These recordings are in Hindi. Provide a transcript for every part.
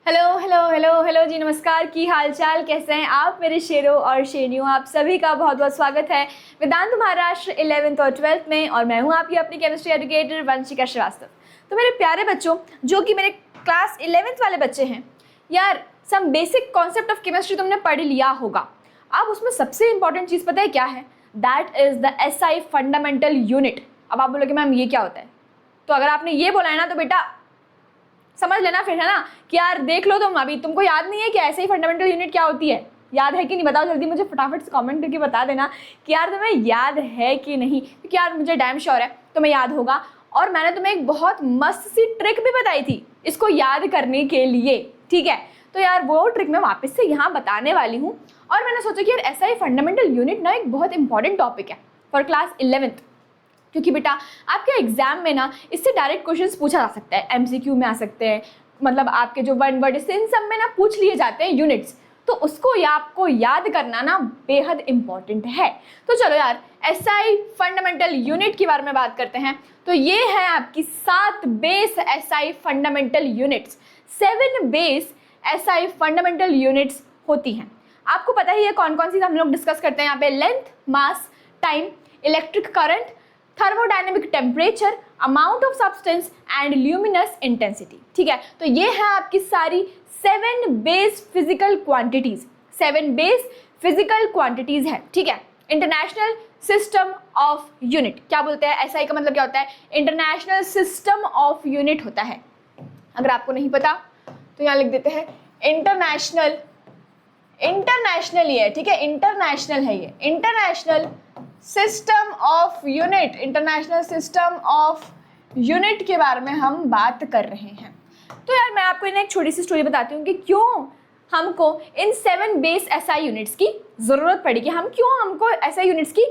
हेलो हेलो हेलो हेलो जी, नमस्कार। की हाल चाल, कैसे हैं आप मेरे शेरों और शेरनियों। आप सभी का बहुत बहुत स्वागत है वेदांत महाराष्ट्र 11th और 12th में, और मैं हूं आपकी अपनी केमिस्ट्री एजुकेटर वंशिका श्रीवास्तव। तो मेरे प्यारे बच्चों, जो कि मेरे क्लास 11th वाले बच्चे हैं, यार some basic concept of chemistry तुमने पढ़ लिया होगा। अब उसमें सबसे इंपॉर्टेंट चीज़ पता है क्या है? That is the SI fundamental unit. अब आप बोलोगे मैम ये क्या होता है? तो अगर आपने ये बोला है ना तो बेटा समझ लेना फिर, है ना, कि यार देख लो तुम, अभी तुमको याद नहीं है कि ऐसे ही फंडामेंटल यूनिट क्या होती है। याद है कि नहीं बताओ जल्दी, मुझे फटाफट से कमेंट करके बता देना कि यार तुम्हें याद है कि नहीं, क्योंकि यार मुझे डैम श्योर है तुम्हें याद होगा। और मैंने तुम्हें एक बहुत मस्त सी ट्रिक भी बताई थी इसको याद करने के लिए, ठीक है। तो यार वो ट्रिक मैं वापस से यहाँ बताने वाली हूँ। और मैंने सोचा कि यार ऐसा ही फंडामेंटल यूनिट ना एक बहुत इंपॉर्टेंट टॉपिक है फॉर क्लास 11th, क्योंकि बेटा आपके एग्जाम में ना इससे डायरेक्ट क्वेश्चंस पूछा जा सकता है, MCQ में आ सकते हैं, मतलब आपके जो वन वर्ड इन सब में ना पूछ लिए जाते हैं यूनिट्स। तो उसको आपको याद करना ना बेहद इंपॉर्टेंट है। तो चलो यार SI फंडामेंटल यूनिट के बारे में बात करते हैं। तो ये है आपकी 7 base SI fundamental units. 7 base SI fundamental units होती हैं। आपको पता ही है कौन कौन सी हम लोग डिस्कस करते हैं यहाँ पे? Length, mass, time, electric current, thermodynamic temperature, amount of substance and luminous intensity, ठीक है। तो ये है आपकी सारी 7 base physical quantities. 7 base physical quantities है, ठीक है। इंटरनेशनल सिस्टम ऑफ यूनिट क्या बोलते हैं? SI का मतलब क्या होता है? इंटरनेशनल सिस्टम ऑफ यूनिट होता है। अगर आपको नहीं पता तो यहाँ लिख देते हैं इंटरनेशनल। इंटरनेशनल ही है, ठीक है, इंटरनेशनल है ये, international system of unit. International system of unit के बारे में हम बात कर रहे हैं। तो यार मैं आपको एक छोटी सी स्टोरी बताती हूँ कि क्यों हमको इन 7 बेस SI यूनिट्स की ज़रूरत पड़ी, कि हमको SI यूनिट्स की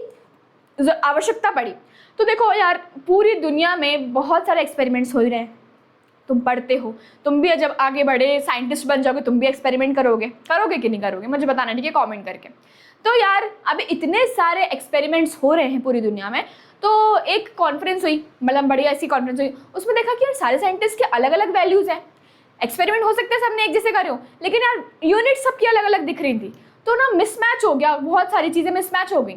आवश्यकता पड़ी। तो देखो यार, पूरी दुनिया में बहुत सारे एक्सपेरिमेंट्स हो ही रहे हैं। तुम पढ़ते हो, तुम भी जब आगे बढ़े साइंटिस्ट बन जाओगे तुम भी एक्सपेरिमेंट करोगे कि नहीं करोगे, मुझे बताना, ठीक है, कमेंट करके। तो यार अब इतने सारे एक्सपेरिमेंट्स हो रहे हैं पूरी दुनिया में। तो एक कॉन्फ्रेंस हुई, मतलब बड़ी ऐसी कॉन्फ्रेंस हुई, उसमें देखा कि यार सारे साइंटिस्ट के अलग अलग वैल्यूज़ हैं। एक्सपेरिमेंट हो सकते हैं सबने एक जैसे करे हो, लेकिन यार यूनिट सबकी अलग अलग दिख रही थी। तो ना मिसमैच हो गया, बहुत सारी चीज़ें मिसमैच हो गई।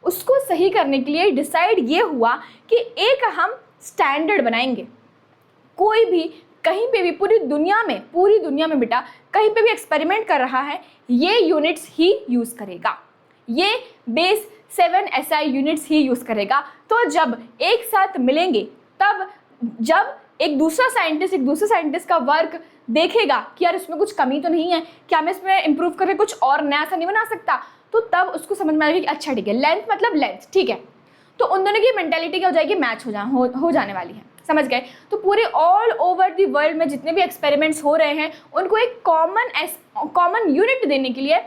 उसको सही करने के लिए डिसाइड ये हुआ कि एक हम स्टैंडर्ड बनाएंगे। कोई भी कहीं पे भी पूरी दुनिया में बेटा कहीं पे भी एक्सपेरिमेंट कर रहा है, ये यूनिट्स ही यूज़ करेगा, ये बेस 7 SI यूनिट्स ही यूज़ करेगा। तो जब एक साथ मिलेंगे, तब जब एक दूसरा साइंटिस्ट का वर्क देखेगा कि यार इसमें कुछ कमी तो नहीं है, क्या मैं इसमें इंप्रूव करके कुछ और नया सा नहीं बना सकता, तो तब उसको समझ में आएगा कि अच्छा ठीक है, लेंथ मतलब लेंथ, ठीक है। तो उन दोनों की मेंटालिटी क्या हो जाएगी? मैच हो जाने वाली है, समझ गए। तो पूरे ऑल ओवर द वर्ल्ड में जितने भी एक्सपेरिमेंट्स हो रहे हैं उनको एक कॉमन यूनिट देने के लिए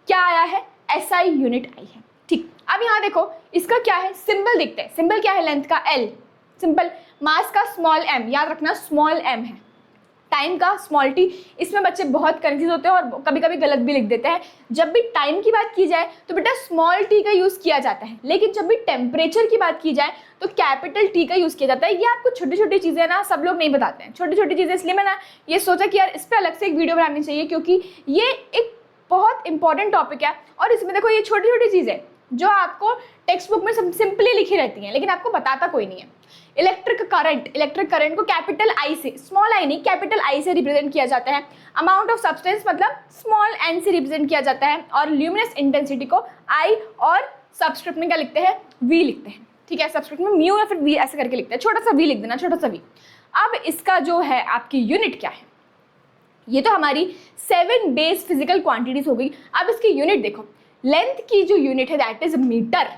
क्या आया है? SI यूनिट आई है, ठीक। अब यहाँ देखो इसका क्या है, सिंबल दिखते हैं। सिंबल क्या है? लेंथ का L सिंपल, मास का स्मॉल m, याद रखना स्मॉल m है, टाइम का स्मॉल t। इसमें बच्चे बहुत कंफ्यूज होते हैं और कभी कभी गलत भी लिख देते हैं। जब भी टाइम की बात की जाए तो बेटा स्मॉल t का यूज़ किया जाता है, लेकिन जब भी टेम्परेचर की बात की जाए तो कैपिटल T का यूज़ किया जाता है। ये आपको छोटी छोटी चीज़ें ना सब लोग नहीं बताते हैं, छोटी छोटी चीज़ें, इसलिए मैंने ये सोचा कि यार इस पर अलग से एक वीडियो बनानी चाहिए, क्योंकि ये एक बहुत इंपॉर्टेंट टॉपिक है। और इसमें देखो ये छोटी छोटी चीज़ें जो आपको टेक्स्ट बुक में सिंपली लिखी रहती हैं, लेकिन आपको बताता कोई नहीं है। इलेक्ट्रिक करंट को कैपिटल I से, स्मॉल I नहीं, कैपिटल I से रिप्रेजेंट किया जाता है। अमाउंट ऑफ सब्सटेंस मतलब स्मॉल n से रिप्रेजेंट किया जाता है। और ल्यूमिनस इंटेंसिटी को I और सबस्क्रिप्ट में क्या लिखते हैं? V लिखते हैं, ठीक है। सबस्क्रिप्ट में म्यू या फिर V ऐसे करके लिखते हैं, छोटा सा V लिख देना, छोटा सा V। अब इसका जो है आपकी यूनिट क्या है? ये तो हमारी 7 बेस फिजिकल क्वांटिटीज हो गई। अब इसकी यूनिट देखो, लेंथ की जो यूनिट है दैट इज मीटर।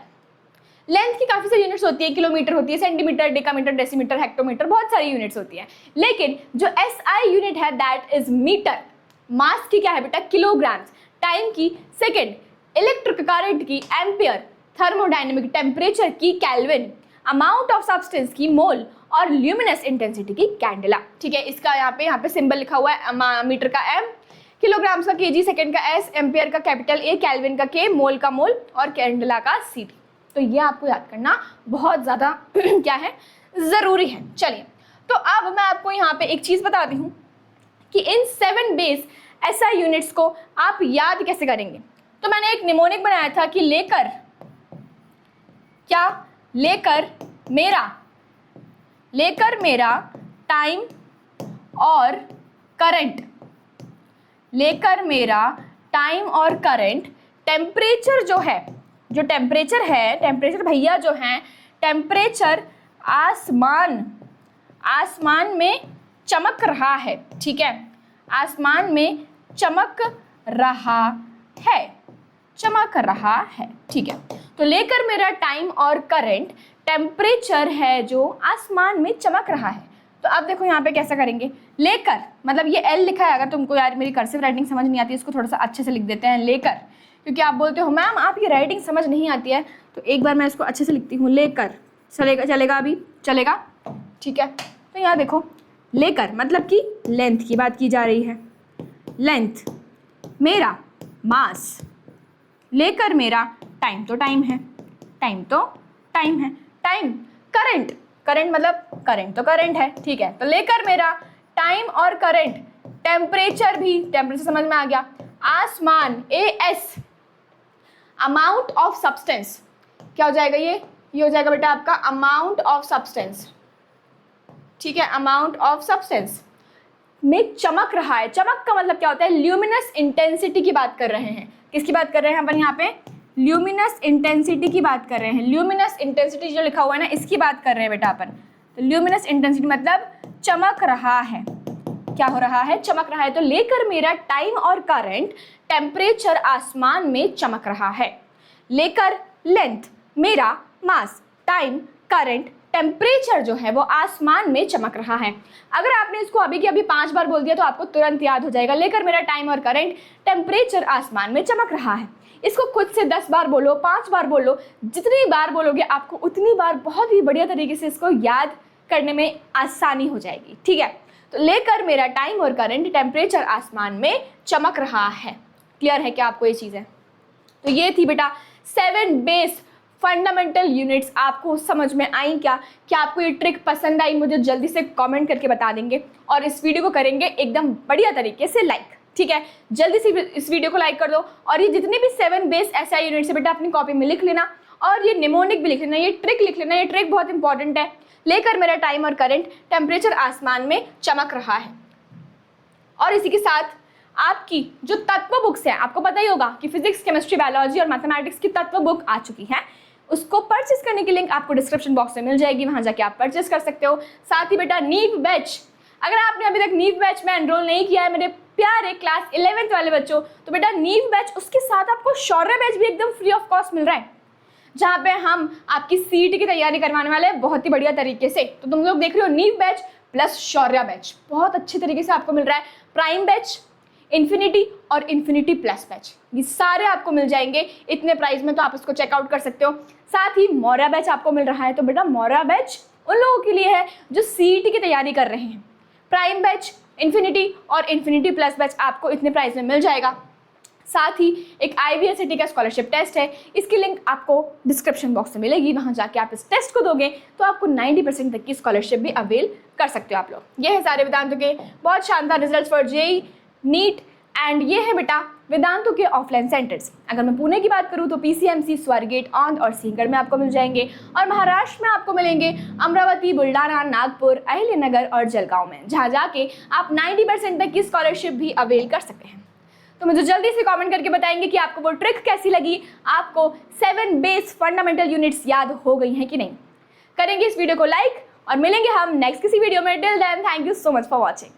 लेंथ की काफ़ी सारी यूनिट्स होती है, किलोमीटर होती है, सेंटीमीटर, डेकामीटर, डेसीमीटर, हेक्टोमीटर, बहुत सारी यूनिट्स होती हैं। लेकिन जो SI यूनिट है दैट इज मीटर। मास की क्या है बेटा? किलोग्राम्स। टाइम की सेकेंड, इलेक्ट्रिक करंट की एम्पियर, थर्मोडायनेमिक टेम्परेचर की केल्विन, अमाउंट ऑफ सब्सटेंस की मोल, और ल्यूमिनस इंटेंसिटी की कैंडेला, ठीक है। इसका यहाँ पे सिंबल लिखा हुआ है, मीटर का M, किलोग्राम्स का kg, सेकेंड का S, एम्पियर का कैपिटल A, केल्विन का K, मोल का मोल और कैंडेला का CD। तो ये आपको याद करना बहुत ज़्यादा क्या है, ज़रूरी है। चलिए, तो अब मैं आपको यहाँ पे एक चीज़ बताती हूँ कि इन 7 बेस SI यूनिट्स को आप याद कैसे करेंगे। तो मैंने एक निमोनिक बनाया था कि लेकर मेरा टाइम और करंट, टेम्परेचर जो है, जो टेम्परेचर भैया जो हैं, टेम्परेचर आसमान में चमक रहा है, ठीक है, आसमान में चमक रहा है, ठीक है। तो लेकर मेरा टाइम और करंट, टेम्परेचर है जो आसमान में चमक रहा है। तो अब देखो यहाँ पे कैसा करेंगे, लेकर मतलब ये L लिखा है, अगर तुमको यार मेरी कर्सिव राइटिंग समझ नहीं आती है, इसको थोड़ा सा अच्छे से लिख देते हैं लेकर, क्योंकि आप बोलते हो मैम आप ये राइटिंग समझ नहीं आती है, तो एक बार मैं इसको अच्छे से लिखती हूँ, लेकर। चलेगा अभी चलेगा, ठीक है। तो यहाँ देखो लेकर मतलब कि लेंथ की बात की जा रही है, लेंथ, मेरा मास, लेकर मेरा टाइम तो टाइम है, टाइम, करंट मतलब करंट तो करंट है, ठीक है। तो लेकर मेरा टाइम और करंट, टेम्परेचर समझ में आ गया, आसमान AS, अमाउंट ऑफ सब्सटेंस, क्या हो जाएगा ये हो जाएगा बेटा आपका अमाउंट ऑफ सब्सटेंस, ठीक है, अमाउंट ऑफ सब्सटेंस में चमक रहा है। चमक का मतलब क्या होता है, ल्यूमिनस इंटेंसिटी की बात कर रहे हैं। किसकी बात कर रहे हैं अपन यहाँ पे, ल्यूमिनस इंटेंसिटी की बात कर रहे हैं। ल्यूमिनस इंटेंसिटी जो लिखा हुआ है ना, इसकी बात कर रहे हैं बेटा अपन। तो ल्यूमिनस इंटेंसिटी मतलब चमक रहा है, क्या हो रहा है, चमक रहा है। तो लेकर मेरा टाइम और करंट, टेम्परेचर आसमान में चमक रहा है। लेकर लेंथ, मेरा मास, टाइम, करंट, टेम्परेचर जो है वो आसमान में चमक रहा है। अगर आपने इसको अभी के अभी 5 बार बोल दिया तो आपको तुरंत याद हो जाएगा, लेकर मेरा टाइम और करंट, टेम्परेचर आसमान में चमक रहा है। इसको खुद से 10 बार बोलो, 5 बार बोलो, जितनी बार बोलोगे आपको उतनी बार बहुत ही बढ़िया तरीके से इसको याद करने में आसानी हो जाएगी, ठीक है। तो लेकर मेरा टाइम और करंट, टेम्परेचर आसमान में चमक रहा है। क्लियर है क्या आपको ये चीज़ें? तो ये थी बेटा 7 बेस फंडामेंटल यूनिट्स। आपको समझ में आई क्या आपको ये ट्रिक पसंद आई? मुझे जल्दी से कमेंट करके बता देंगे और इस वीडियो को करेंगे एकदम बढ़िया तरीके से लाइक, ठीक है। जल्दी से इस वीडियो को लाइक कर दो और ये जितने भी 7 बेस SI यूनिट्स है बेटा अपनी कॉपी में लिख लेना और ये निमोनिक भी लिख लेना, ये ट्रिक लिख लेना। ये ट्रिक बहुत इंपॉर्टेंट है। लेकर मेरा टाइम और करंट, टेम्परेचर आसमान में चमक रहा है। और इसी के साथ आपकी जो तत्व बुक्स हैं, आपको पता ही होगा कि फिजिक्स, केमिस्ट्री, बायोलॉजी और मैथमेटिक्स की तत्व बुक आ चुकी है। उसको परचेस करने की लिंक आपको डिस्क्रिप्शन बॉक्स में मिल जाएगी, वहां जाके आप परचेस कर सकते हो। साथ ही बेटा नीव बैच, अगर आपने अभी तक नीव बैच में एनरोल नहीं किया है मेरे प्यारे क्लास 11th वाले बच्चों, तो बेटा नीव बैच, उसके साथ आपको शौर्य बैच भी एकदम फ्री ऑफ कॉस्ट मिल रहा है, जहाँ पे हम आपकी CET की तैयारी करवाने वाले हैं बहुत ही बढ़िया तरीके से। तो तुम लोग देख रहे हो नीव बैच प्लस शौर्य बैच बहुत अच्छे तरीके से आपको मिल रहा है। प्राइम बैच, इन्फिनिटी और इन्फिनिटी प्लस बैच, ये सारे आपको मिल जाएंगे इतने प्राइस में, तो आप इसको चेकआउट कर सकते हो। साथ ही मौर्या बैच आपको मिल रहा है। तो बेटा मौर्या बैच उन लोगों के लिए है जो CET की तैयारी कर रहे हैं। प्राइम बैच, इन्फिनिटी और इन्फिनिटी प्लस बैच आपको इतने प्राइस में मिल जाएगा। साथ ही एक IVSCT का स्कॉलरशिप टेस्ट है, इसकी लिंक आपको डिस्क्रिप्शन बॉक्स में मिलेगी। वहां जाके आप इस टेस्ट को दोगे तो आपको 90% तक की स्कॉलरशिप भी अवेल कर सकते हो आप लोग। ये है सारे वेदांतों के बहुत शानदार results for JEE, neat and ये है बेटा वेदांतों के ऑफलाइन सेंटर्स। अगर मैं पुणे की बात करूँ तो PCMC, स्वारगेट, औंध और सिंहगढ़ में आपको मिल जाएंगे और महाराष्ट्र में आपको मिलेंगे अमरावती, बुल्डाना, नागपुर, अहिल्यानगर और जलगांव में, जहाँ जाके आप 90% तक की स्कॉलरशिप भी अवेल कर सकते हैं। तो मुझे जल्दी से कमेंट करके बताएंगे कि आपको वो ट्रिक कैसी लगी, आपको 7 बेस फंडामेंटल यूनिट्स याद हो गई हैं कि नहीं। करेंगे इस वीडियो को लाइक और मिलेंगे हम नेक्स्ट किसी वीडियो में। Till then thank you so much for watching.